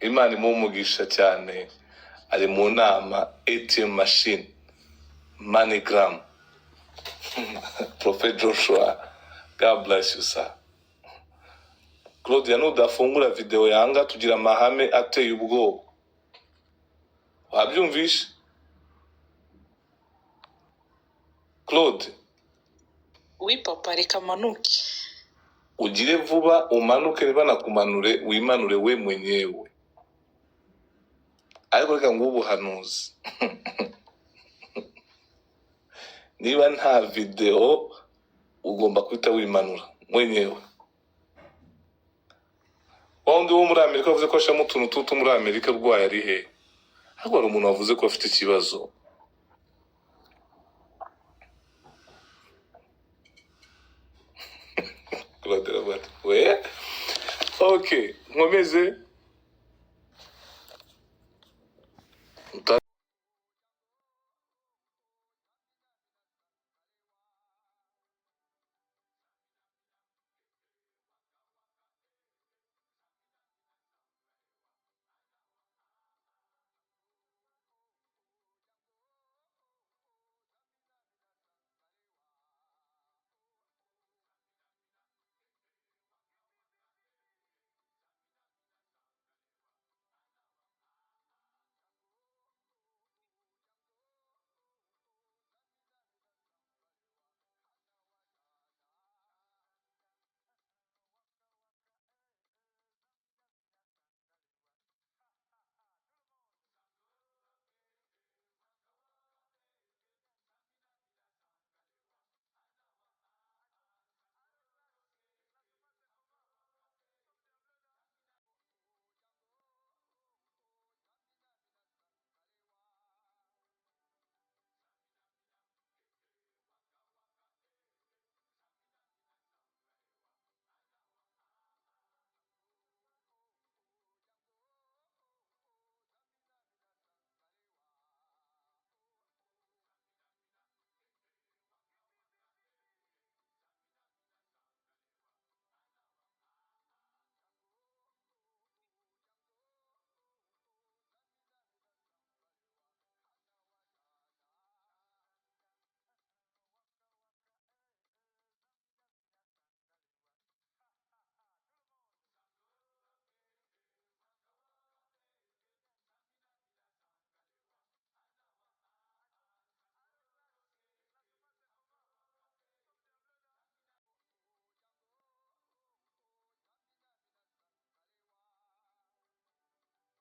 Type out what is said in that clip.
Imana imumugisha cyane, ari mu nama ATM machine MoneyGram. Prophet Joshua, God bless you sir. Claudia, nudafungura video yanga tugira amahame ateye ubwoba. Wabyumvishe? Claude, oui papa, reka manuke. ugire vuba umanuke, banakumanure wimanure we mwenyewe. Ariko reka ngubuhanuzi. Niba nta video ugomba kwita wimanura mwenyewe. Waundi wo muri Amerika wavuze ko ashamo utuntu tutu muri Amerika rwaye ari he? Ariko hari umuntu wavuze ko afite ikibazo. Claude, we? Okay, nkomeze.